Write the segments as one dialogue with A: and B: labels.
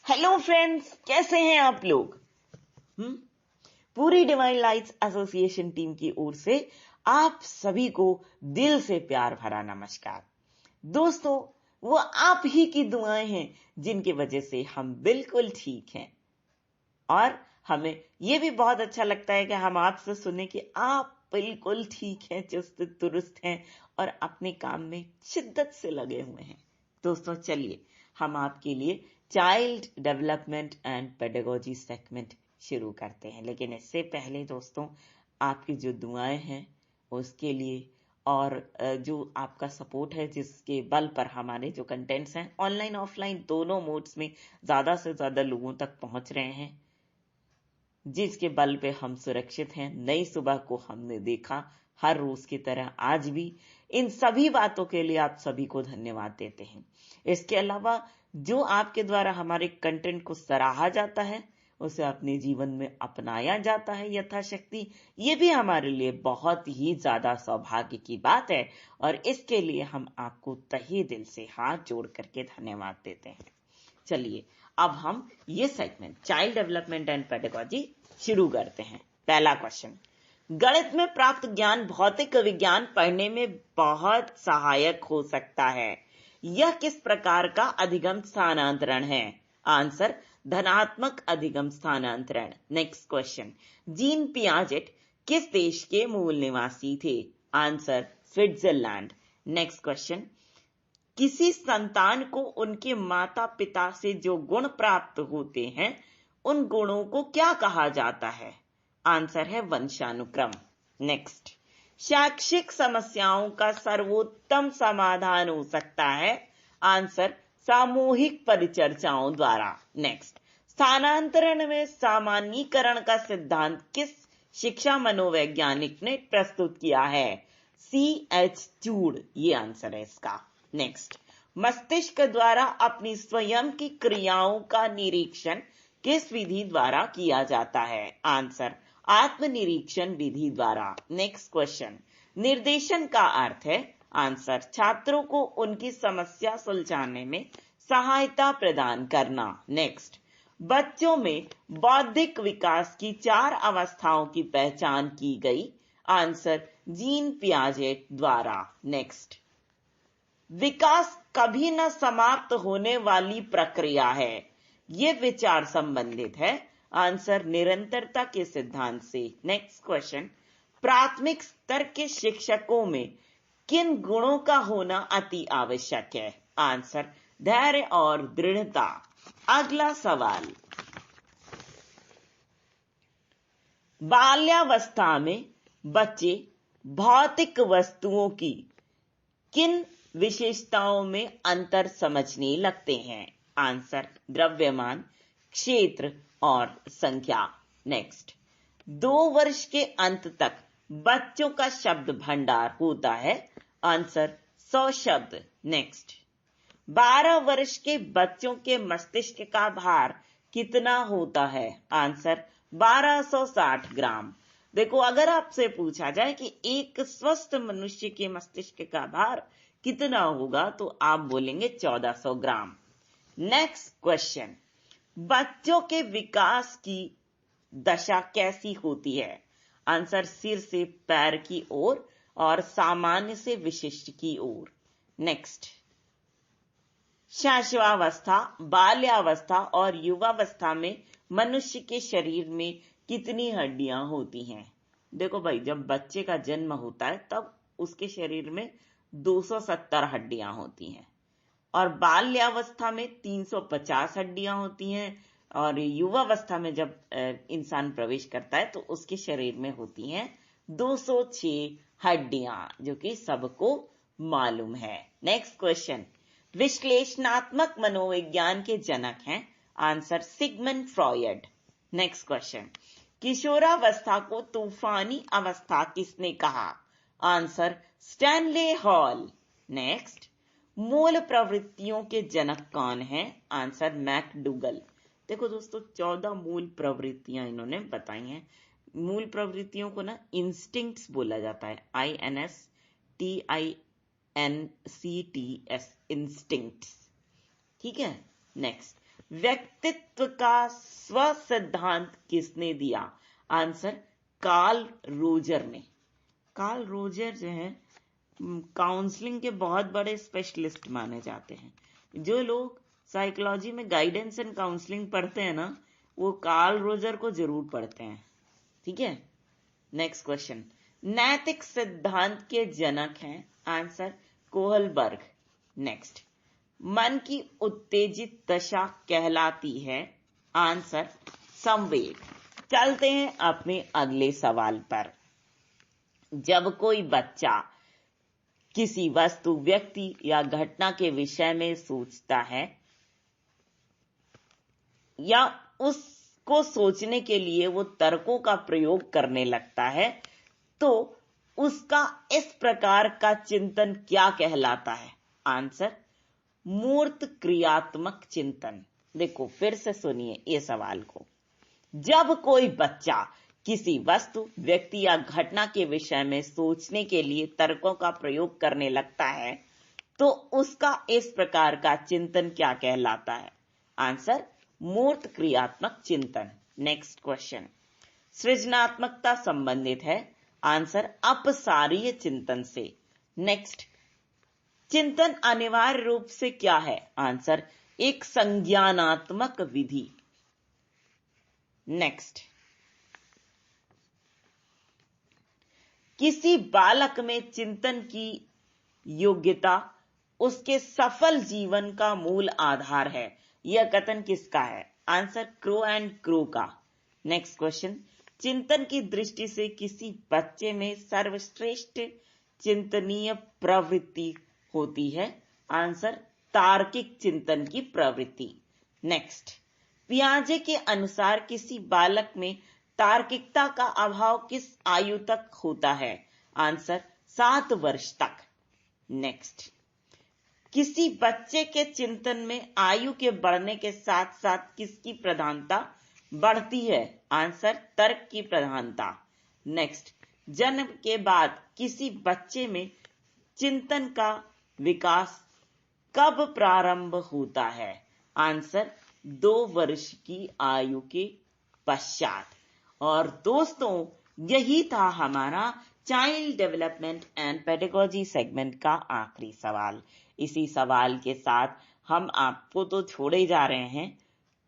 A: Hello friends, कैसे हैं आप लोग? पूरी डिवाइन लाइट्स एसोसिएशन टीम की ओर से आप सभी को दिल से प्यार भरा नमस्कार। दोस्तों, वो आप ही की दुआएं हैं जिनकी वजह से हम बिल्कुल ठीक हैं, और हमें ये भी बहुत अच्छा लगता है कि हम आपसे सुने कि आप बिल्कुल ठीक हैं, चुस्त दुरुस्त हैं और अपने काम में शिद्दत से लगे हुए हैं। दोस्तों, चलिए हम आपके लिए child development and pedagogy segment शुरू करते हैं। लेकिन इससे पहले दोस्तों, आपकी जो दुआएं हैं उसके लिए और जो आपका सपोर्ट है, जिसके बल पर हमारे जो कंटेंट्स हैं ऑनलाइन ऑफलाइन दोनों मोड्स में ज़्यादा से ज़्यादा लोगों तक पहुंच रहे हैं, जिसके बल पे हम सुरक्षित हैं। नई सुबह को हमने देखा, हर रोज की तरह आज भी। इन सभी बातों के लिए आप सभी को धन्यवाद देते हैं। इसके अलावा जो आपके द्वारा हमारे कंटेंट को सराहा जाता है, उसे अपने जीवन में अपनाया जाता है यथाशक्ति, ये भी हमारे लिए बहुत ही ज्यादा सौभाग्य की बात है, और इसके लिए हम आपको तहे दिल से हाथ जोड़ करके धन्यवाद देते हैं। चलिए अब हम ये segment child development and pedagogy शुरू करते हैं। पहला क्वेश्चन, गणित में प्राप्त ज्ञान भौतिक विज्ञान पढ़ने में बहुत सहायक हो सकता है। यह किस प्रकार का अधिगम स्थानांतरण है? आंसर, धनात्मक अधिगम स्थानांतरण। नेक्स्ट क्वेश्चन, जीन पियाजेट किस देश के मूल निवासी थे? Answer, Switzerland. नेक्स्ट क्वेश्चन, किसी संतान को उनके माता पिता से जो गुण प्राप्त होते हैं, उन गुणों को क्या कहा जाता है? आंसर है वंशानुक्रम। नेक्स्ट, शैक्षिक समस्याओं का सर्वोत्तम समाधान हो सकता है? आंसर, सामूहिक परिचर्चाओं द्वारा। नेक्स्ट, स्थानांतरण में सामान्यीकरण का सिद्धांत किस शिक्षा मनोवैज्ञानिक ने प्रस्तुत किया है? C.H. चूड़, ये आंसर है इसका। नेक्स्ट, मस्तिष्क द्वारा अपनी स्वयं की क्रियाओं का निरीक्षण किस विधि द्वारा किया जाता है? आंसर, आत्मनिरीक्षण विधि द्वारा। नेक्स्ट क्वेश्चन, निर्देशन का अर्थ है? आंसर, छात्रों को उनकी समस्या सुलझाने में सहायता प्रदान करना। नेक्स्ट, बच्चों में बौद्धिक विकास की 4 अवस्थाओं की पहचान की गई। आंसर, जीन पियाजेट द्वारा। नेक्स्ट, विकास कभी न समाप्त होने वाली प्रक्रिया है, ये विचार संबंधित है? आंसर, निरंतरता के सिद्धांत से। नेक्स्ट क्वेश्चन, प्राथमिक स्तर के शिक्षकों में किन गुणों का होना अति आवश्यक है? आंसर, धैर्य और दृढ़ता। अगला सवाल, बाल्यावस्था में बच्चे भौतिक वस्तुओं की किन विशेषताओं में अंतर समझने लगते हैं? आंसर, द्रव्यमान, क्षेत्र और संख्या। नेक्स्ट, 2 वर्ष के अंत तक बच्चों का शब्द भंडार होता है। आंसर, 100 शब्द। नेक्स्ट, 12 वर्ष के बच्चों के मस्तिष्क का भार कितना होता है? आंसर, 1260 ग्राम। देखो, अगर आपसे पूछा जाए कि एक स्वस्थ मनुष्य के मस्तिष्क का भार कितना होगा, तो आप बोलेंगे 1400 ग्राम। नेक्स्ट क्वेश्चन, बच्चों के विकास की दशा कैसी होती है? आंसर, सिर से पैर की ओर और सामान्य से विशिष्ट की ओर। नेक्स्ट, शैशवावस्था, बाल्यावस्था और युवावस्था में मनुष्य के शरीर में कितनी हड्डियां होती हैं? देखो भाई, जब बच्चे का जन्म होता है तब उसके शरीर में 270 हड्डियां होती हैं, और बाल्यावस्था में 350 हड्डियां होती हैं, और युवावस्था में जब इंसान प्रवेश करता है तो उसके शरीर में होती हैं 206 हड्डियां, जो कि सबको मालूम है। नेक्स्ट क्वेश्चन, विश्लेषणात्मक मनोविज्ञान के जनक हैं? Answer, Sigmund Freud. Next question, किशोरावस्था को तूफानी अवस्था किसने कहा? Answer, Stanley hall. नेक्स्ट, मूल प्रवृत्तियों के जनक कौन हैं? Answer, McDougall. देखो दोस्तों, 14 मूल प्रवृत्तियां इन्होंने बताई हैं। मूल प्रवृत्तियों को ना इंस्टिंक्ट्स बोला जाता है, INSTINCTS, इंस्टिंक्ट्स। ठीक है। नेक्स्ट, व्यक्तित्व का स्व सिद्धांत किसने दिया? आंसर कार्ल रोजर ने। कार्ल रोजर जो है काउंसलिंग के बहुत बड़े स्पेशलिस्ट माने जाते हैं। जो लोग साइकोलॉजी में गाइडेंस एंड काउंसलिंग पढ़ते हैं ना, वो कार्ल रोजर को जरूर पढ़ते हैं। ठीक है, नेक्स्ट क्वेश्चन। नैतिक सिद्धांत के जनक हैं? Answer Kohlberg. नेक्स्ट, मन की उत्तेजित दशा कहलाती है? आंसर संवेग। चलते हैं अपने अगले सवाल पर। जब कोई बच्चा किसी वस्तु, व्यक्ति या घटना के विषय में सोचता है या उसको सोचने के लिए वो तर्कों का प्रयोग करने लगता है, तो उसका इस प्रकार का चिंतन क्या कहलाता है? आंसर मूर्त क्रियात्मक चिंतन। देखो फिर से सुनिए ये सवाल को। जब कोई बच्चा किसी वस्तु, व्यक्ति या घटना के विषय में सोचने के लिए तर्कों का प्रयोग करने लगता है, तो उसका इस प्रकार का चिंतन क्या कहलाता है? आंसर मूर्त क्रियात्मक चिंतन। Next question. सृजनात्मकता संबंधित है? आंसर अपसारीय चिंतन से। नेक्स्ट, चिंतन अनिवार्य रूप से क्या है? आंसर एक संज्ञानात्मक विधि। नेक्स्ट, किसी बालक में चिंतन की योग्यता उसके सफल जीवन का मूल आधार है। यह कथन किसका है? आंसर क्रो एंड क्रो का। Next question. चिंतन की दृष्टि से किसी बच्चे में सर्वश्रेष्ठ चिंतनीय प्रवृत्ति होती है? आंसर तार्किक चिंतन की प्रवृत्ति। नेक्स्ट, पियाजे के अनुसार किसी बालक में तार्किकता का अभाव किस आयु तक होता है? आंसर 7 वर्ष तक। नेक्स्ट, किसी बच्चे के चिंतन में आयु के बढ़ने के साथ साथ किसकी प्रधानता बढ़ती है? आंसर तर्क की प्रधानता। नेक्स्ट, जन्म के बाद किसी बच्चे में चिंतन का विकास कब प्रारंभ होता है? आंसर 2 वर्ष की आयु के पश्चात। और दोस्तों, यही था हमारा child development and pedagogy segment का आखिरी सवाल। इसी सवाल के साथ हम आपको तो छोड़े जा रहे हैं,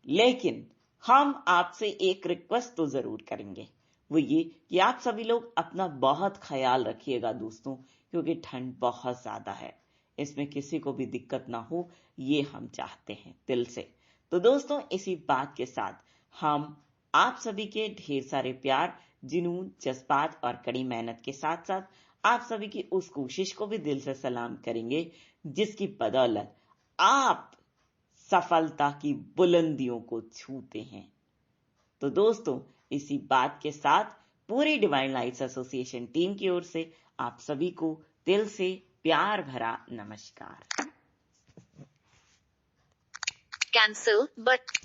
A: लेकिन हम आपसे एक रिक्वेस्ट तो जरूर करेंगे, वो ये कि आप सभी लोग अपना बहुत ख्याल रखिएगा दोस्तों, क्योंकि ठंड बहुत ज्यादा है। इसमें किसी को भी दिक्कत ना हो, ये हम चाहते हैं दिल से। तो दोस्तों, इसी बात के साथ हम आप सभी के ढेर सारे प्यार, जुनून, जज्बात और कड़ी मेहनत के साथ साथ आप सभी की उस कोशिश को भी दिल से सलाम करेंगे जिसकी बदौलत आप सफलता की बुलंदियों को छूते हैं। तो दोस्तों, इसी बात के साथ पूरी डिवाइन लाइट्स एसोसिएशन टीम की ओर से आप सभी को दिल से प्यार भरा नमस्कार।
B: Cancel but